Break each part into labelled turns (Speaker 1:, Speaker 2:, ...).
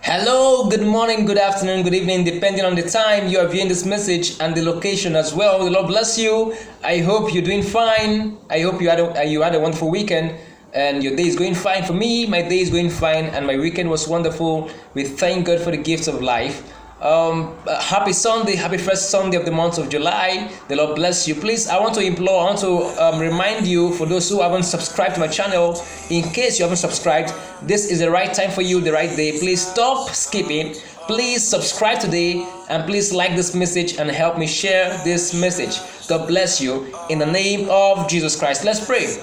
Speaker 1: Hello, good morning, good afternoon, good evening, depending on the time you are viewing this message and the location as well. The Lord bless you. I hope you're doing fine. I hope you had a wonderful weekend and your day is going fine. For me, my day is going fine and my weekend was wonderful. We thank God for the gifts of life. Happy Sunday, happy first Sunday of the month of July. The Lord bless you. Please, I want to remind you, for those who haven't subscribed to my channel, in case you haven't subscribed, this is the right time for you, the right day. Please stop skipping. Please subscribe today and please like this message and help me share this message. God bless you in the name of Jesus Christ. Let's pray.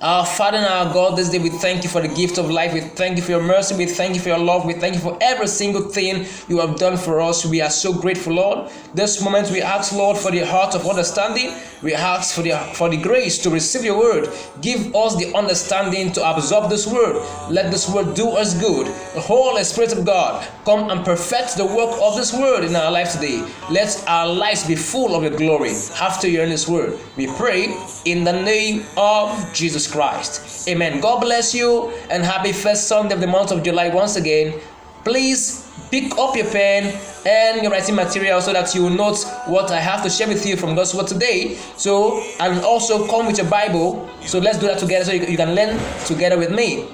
Speaker 1: Our Father and our God, this day we thank you for the gift of life. We thank you for your mercy. We thank you for your love. We thank you for every single thing you have done for us. We are so grateful, Lord. This moment we ask, Lord, for the heart of understanding. We ask for the grace to receive your word. Give us the understanding to absorb this word. Let this word do us good. The Holy Spirit of God, come and perfect the work of this word in our life today. Let our lives be full of your glory after hearing this word. We pray in the name of Jesus Christ. Amen. God bless you and happy first Sunday of the month of July once again. Please pick up your pen and your writing material so that you will note what I have to share with you from God's word today. So, and also come with your Bible. So let's do that together so you can learn together with me.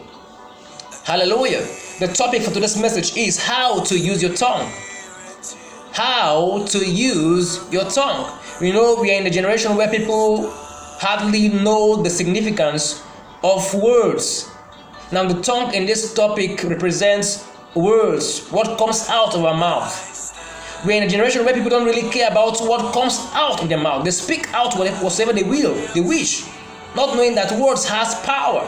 Speaker 1: Hallelujah. The topic for today's message is how to use your tongue. How to use your tongue. You know, we are in a generation where people hardly know the significance of words. Now, the tongue in this topic represents words, what comes out of our mouth. We're in a generation where people don't really care about what comes out of their mouth. They speak out whatever they wish, not knowing that words has power.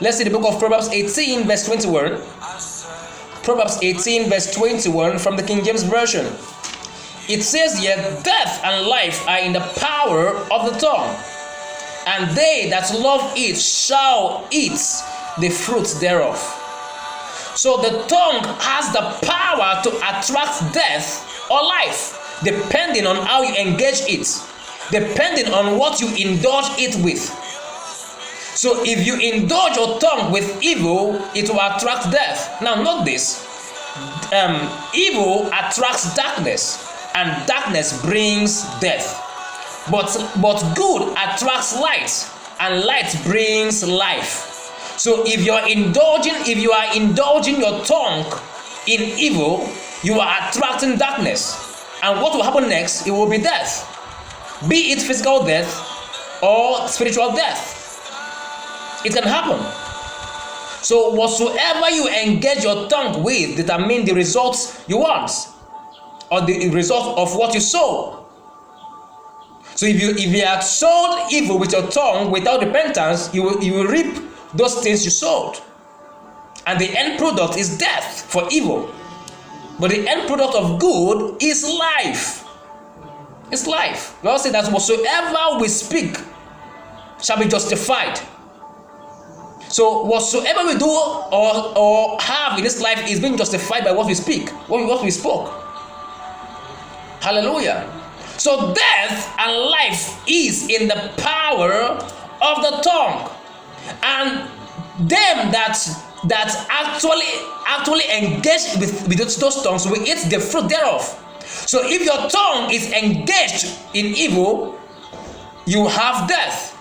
Speaker 1: Let's see the book of Proverbs 18 verse 21. Proverbs 18 verse 21 from the King James Version. It says here, death and life are in the power of the tongue, and they that love it shall eat the fruits thereof. So the tongue has the power to attract death or life, depending on how you engage it, depending on what you indulge it with. So if you indulge your tongue with evil, it will attract death. Now note this, evil attracts darkness, and darkness brings death. But good attracts light, and light brings life. So if you are indulging your tongue in evil, you are attracting darkness. And what will happen next? It will be death. Be it physical death or spiritual death. It can happen. So whatsoever you engage your tongue with determine the results you want, or the result of what you sow. So if you have sowed evil with your tongue without repentance, you will reap those things you sowed. And the end product is death for evil. But the end product of good is life. It's life. God said that whatsoever we speak shall be justified. So whatsoever we do or have in this life is being justified by what we speak, what we spoke. Hallelujah. So death and life is in the power of the tongue. And them that actually engage with those tongues will eat the fruit thereof. So if your tongue is engaged in evil, you have death.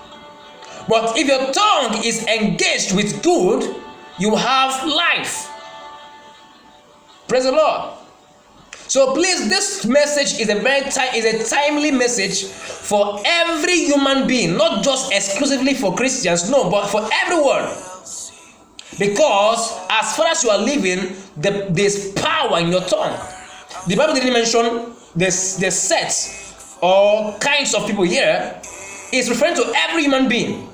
Speaker 1: But if your tongue is engaged with good, you have life. Praise the Lord. So please, this message is a timely message for every human being, not just exclusively for Christians, no, but for everyone. Because as far as you are living, there's power in your tongue. The Bible didn't mention the sets or kinds of people here. It's referring to every human being.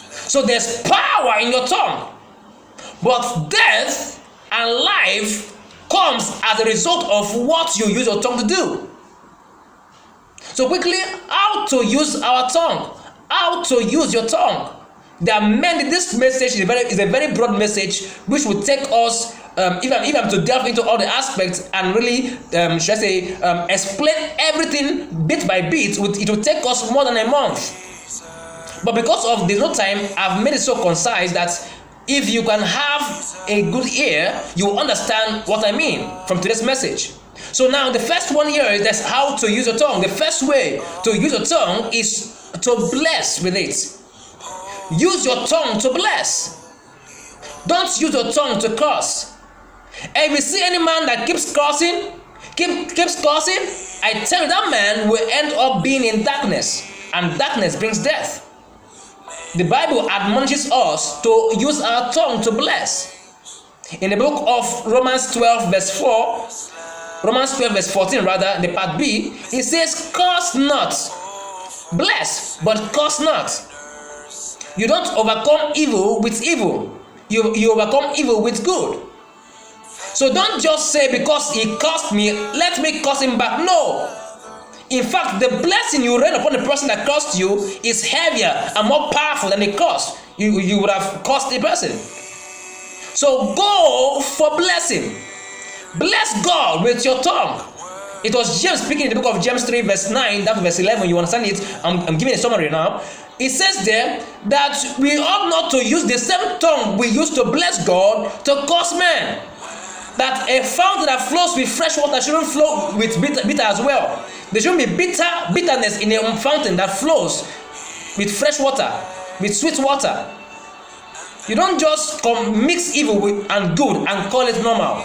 Speaker 1: So there's power in your tongue. But death and life comes as a result of what you use your tongue to do. So quickly, how to use our tongue. How to use your tongue. There are many. This message is a very broad message which will take us, if I'm to delve into all the aspects and really, explain everything bit by bit, it will take us more than a month. But because of there's no time, I've made it so concise that If you can have a good ear, you will understand what I mean from today's message. So now the first one here is that's how to use your tongue. The first way to use your tongue is to bless with it. Use your tongue to bless. Don't use your tongue to curse. And if you see any man that keeps cursing, I tell you that man will end up being in darkness, and darkness brings death. The Bible admonishes us to use our tongue to bless. In the book of Romans 12 verse 14 rather, the part B, it says, curse not, bless, but curse not. You don't overcome evil with evil. You overcome evil with good. So don't just say, because he cursed me, let me curse him back. No. In fact, the blessing you rain upon the person that cursed you is heavier and more powerful than the curse you would have cursed the person. So go for blessing. Bless God with your tongue. It was James speaking in the book of James 3 verse 9 down to verse 11. You understand it? I'm giving a summary now. It says there that we ought not to use the same tongue we used to bless God to curse men. That a fountain that flows with fresh water shouldn't flow with bitter as well. There shouldn't be bitterness in a fountain that flows with fresh water, with sweet water. You don't just mix evil and good and call it normal.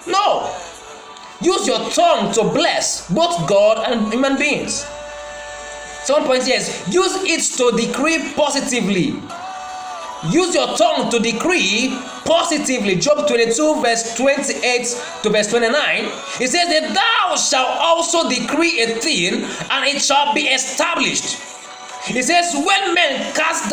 Speaker 1: No. Use your tongue to bless both God and human beings. Some point here is use it to decree positively. Use your tongue to decree positively. Job 22 verse 28 to verse 29. It says that thou shalt also decree a thing, and it shall be established. It says, when men are cast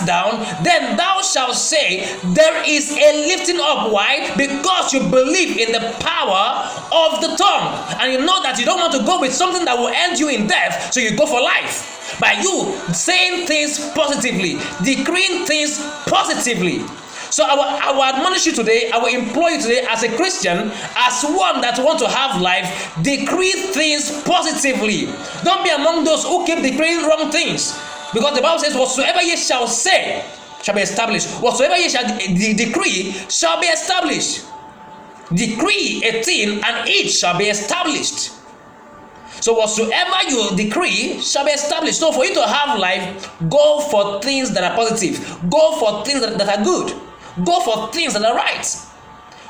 Speaker 1: down, then thou shalt say, there is a lifting up. Why? Because you believe in the power of the tongue, and you know that you don't want to go with something that will end you in death, so you go for life by you saying things positively, decreeing things positively. So I will admonish you today, I will implore you today as a Christian, as one that want to have life, decree things positively. Don't be among those who keep decreeing wrong things. Because the Bible says, whatsoever ye shall say shall be established. Whatsoever ye shall decree shall be established. Decree a thing and it shall be established. So whatsoever you decree shall be established. So for you to have life, go for things that are positive. Go for things that are good. Go for things that are right.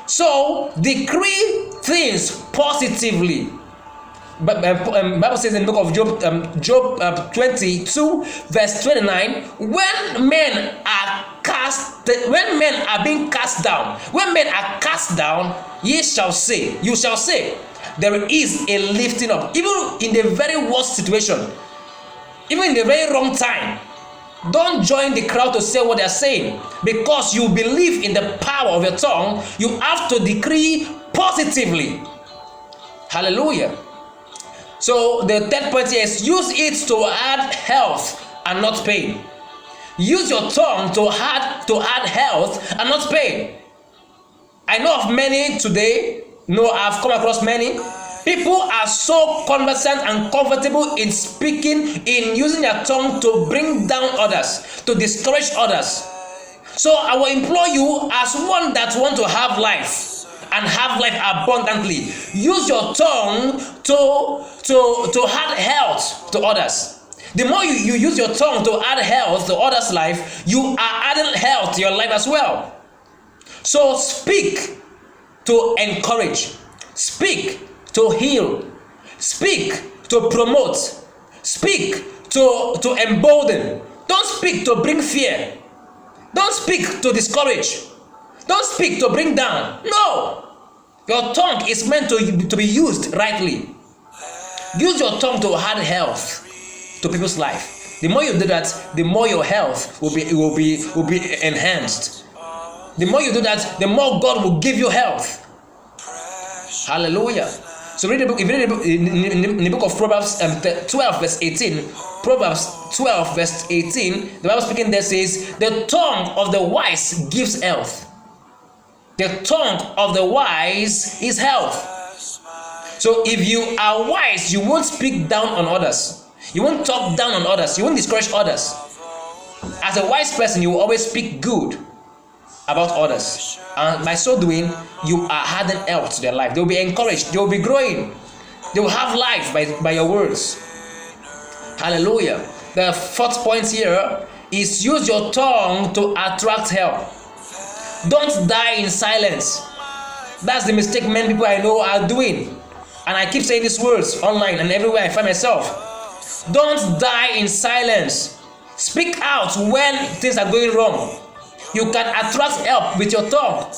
Speaker 1: So decree things positively. But Bible says in the book of Job 22 verse 29, when men are being cast down, when men are cast down, you shall say, there is a lifting up. Even in the very worst situation, even in the very wrong time, don't join the crowd to say what they are saying, because you believe in the power of your tongue. You have to decree positively. Hallelujah. So the third point here is use it to add health and not pain. Use your tongue to add health and not pain. I know of many today. No, I've come across many. People are so conversant and comfortable in speaking, in using their tongue to bring down others, to discourage others. So I will implore you, as one that want to have life and have life abundantly, use your tongue to add health to others. The more you use your tongue to add health to others' life, you are adding health to your life as well. So speak to encourage, speak to heal, speak to promote, speak to embolden. Don't speak to bring fear. Don't speak to discourage. Don't speak to bring down. No. Your tongue is meant to be used rightly. Use your tongue to add health to people's life. The more you do that, the more your health will be enhanced. The more you do that, the more God will give you health. Hallelujah. So read the book. If you read the book, in the book of Proverbs 12 verse 18, Proverbs 12 verse 18, the Bible speaking there says, the tongue of the wise gives health. The tongue of the wise is health. So if you are wise, you won't speak down on others. You won't talk down on others. You won't discourage others. As a wise person, you will always speak good about others, and by so doing, you are adding health to their life. They will be encouraged, they will be growing, they will have life by your words. Hallelujah. The fourth point here is use your tongue to attract help. Don't die in silence. That's the mistake many people I know are doing, and I keep saying these words online and everywhere I find myself. Don't die in silence. Speak out when things are going wrong. You can attract help with your tongue.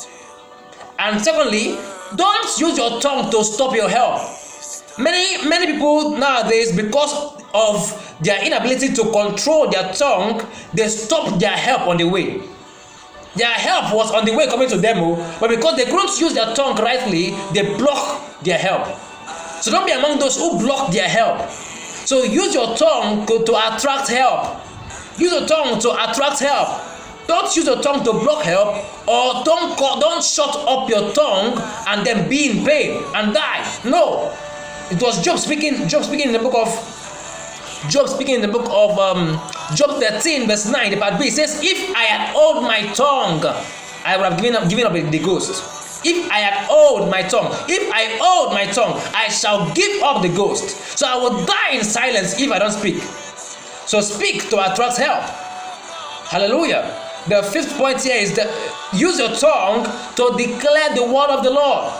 Speaker 1: And secondly, don't use your tongue to stop your help. Many people nowadays, because of their inability to control their tongue, they stop their help on the way. Their help was on the way coming to them, but because they couldn't use their tongue rightly, they block their help. So don't be among those who block their help. So use your tongue to attract help. Use your tongue to attract help. Don't use your tongue to block help, or don't shut up your tongue and then be in pain and die. No. It was Job speaking in the book of Job 13 verse 9, the part B. It says, if I had held my tongue, I would have given up the ghost. If I had held my tongue, I shall give up the ghost. So I will die in silence if I don't speak. So speak to attract help. Hallelujah. The fifth point here is that use your tongue to declare the word of the Lord.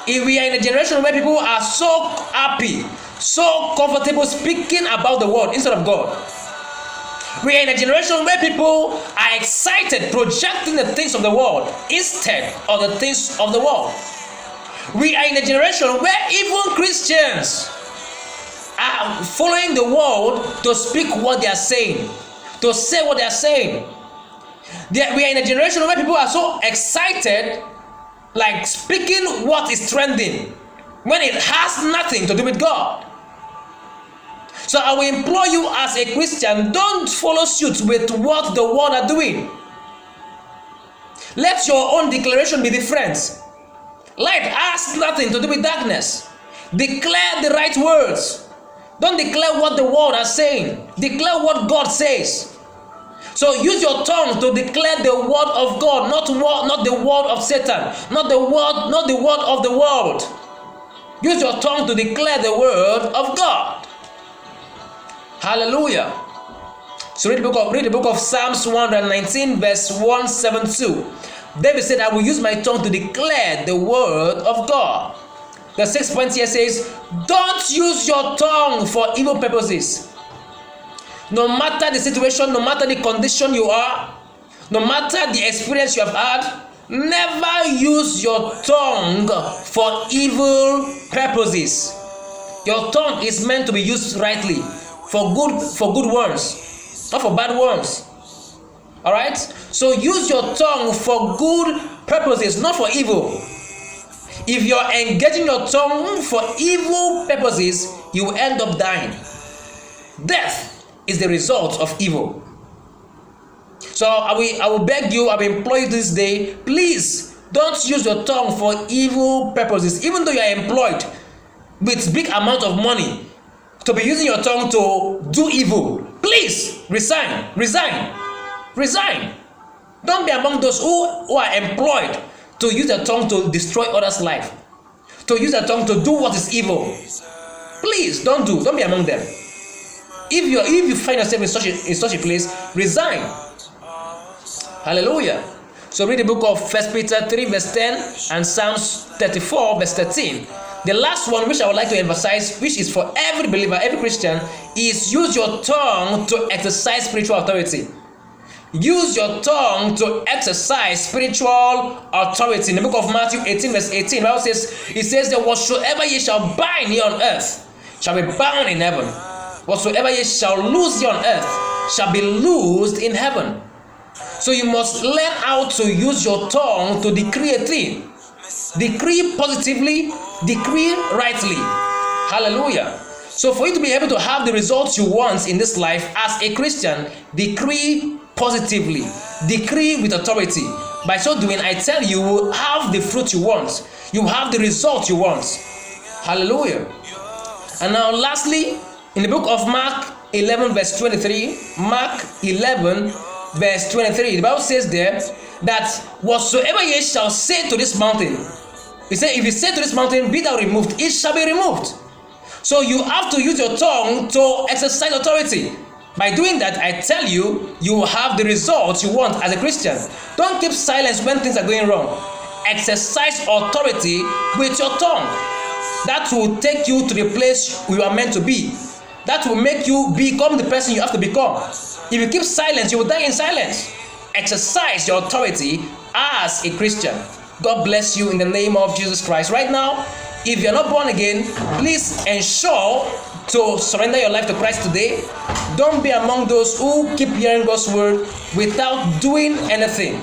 Speaker 1: If we are in a generation where people are so happy, so comfortable speaking about the word instead of God. We are in a generation where people are excited projecting the things of the world instead of the things of the world. We are in a generation where even Christians are following the world to speak what they are saying, to say what they are saying. We are in a generation where people are so excited, like speaking what is trending, when it has nothing to do with God. So I will implore you as a Christian, don't follow suit with what the world are doing. Let your own declaration be different. Light has nothing to do with darkness. Declare the right words. Don't declare what the world are saying. Declare what God says. So use your tongue to declare the word of God, not the word of Satan, not the word of the world. Use your tongue to declare the word of God. Hallelujah. So read the book of Psalms 119 verse 172. David said, I will use my tongue to declare the word of God. The 6th point here says, don't use your tongue for evil purposes. No matter the situation, no matter the condition you are, no matter the experience you have had, never use your tongue for evil purposes. Your tongue is meant to be used rightly, for good ones, not for bad ones. All right? So use your tongue for good purposes, not for evil. If you are engaging your tongue for evil purposes, you will end up dying. Death is the result of evil. So I will beg you, I will implore you this day, please don't use your tongue for evil purposes. Even though you are employed with big amount of money to be using your tongue to do evil, please resign. Don't be among those who are employed to use their tongue to destroy others' life, to use their tongue to do what is evil. Please don't be among them. If you find yourself in such a place, resign. Hallelujah. So read the book of 1 Peter 3 verse 10 and Psalms 34 verse 13. The last one, which I would like to emphasize, which is for every believer, every Christian, is use your tongue to exercise spiritual authority. Use your tongue to exercise spiritual authority. In the book of Matthew 18 verse 18, the Bible says, it says that whatsoever ye shall bind here on earth shall be bound in heaven. Whatsoever ye shall loose here on earth shall be loosed in heaven. So you must learn how to use your tongue to decree a thing. Decree positively, decree rightly. Hallelujah. So for you to be able to have the results you want in this life as a Christian, decree positively, decree with authority. By so doing, I tell you, you will have the fruit you want. You have the result you want. Hallelujah. And now lastly, in the book of Mark 11 verse 23. Mark 11 verse 23. The Bible says there that whatsoever ye shall say to this mountain, he said, if you say to this mountain, be thou removed, it shall be removed. So you have to use your tongue to exercise authority. By doing that, I tell you, you will have the results you want as a Christian. Don't keep silence when things are going wrong. Exercise authority with your tongue. That will take you to the place you are meant to be. That will make you become the person you have to become. If you keep silence, you will die in silence. Exercise your authority as a Christian. God bless you in the name of Jesus Christ. Right now, if you're not born again, please ensure to surrender your life to Christ today. Don't be among those who keep hearing God's word without doing anything.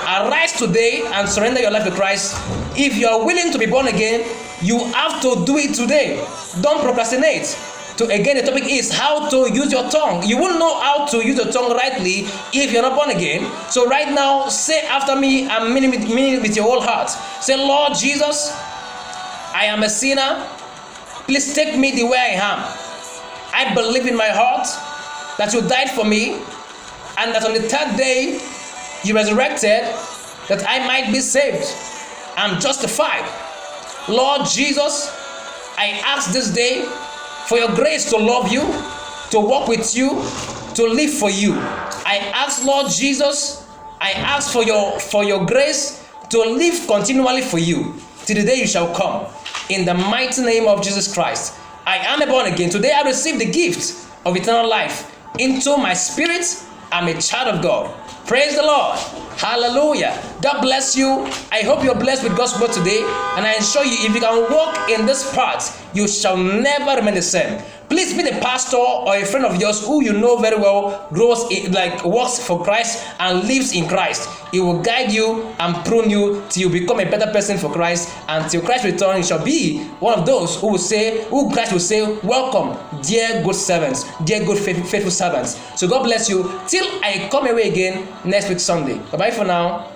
Speaker 1: Arise today and surrender your life to Christ. If you are willing to be born again, you have to do it today. Don't procrastinate. Again, the topic is how to use your tongue. You won't know how to use your tongue rightly if you're not born again. So right now, say after me and mean it with your whole heart. Say, Lord Jesus, I am a sinner. Please take me the way I am. I believe in my heart that you died for me and that on the third day you resurrected that I might be saved. I'm justified. Lord Jesus, I ask this day for your grace to love you, to walk with you, to live for you. I ask, Lord Jesus, I ask for your grace to live continually for you till the day you shall come. In the mighty name of Jesus Christ, I am born again. Today I receive the gift of eternal life into my spirit. I'm a child of God. Praise the Lord. Hallelujah. God bless you. I hope you're blessed with God's word today. And I assure you, if you can walk in this path, you shall never remain the same. Please be the pastor or a friend of yours who you know very well works for Christ and lives in Christ. He will guide you and prune you till you become a better person for Christ. And till Christ return, you shall be one of those who Christ will say, welcome, dear good servants, dear good faithful servants. So God bless you till I come away again next week Sunday. Bye bye for now.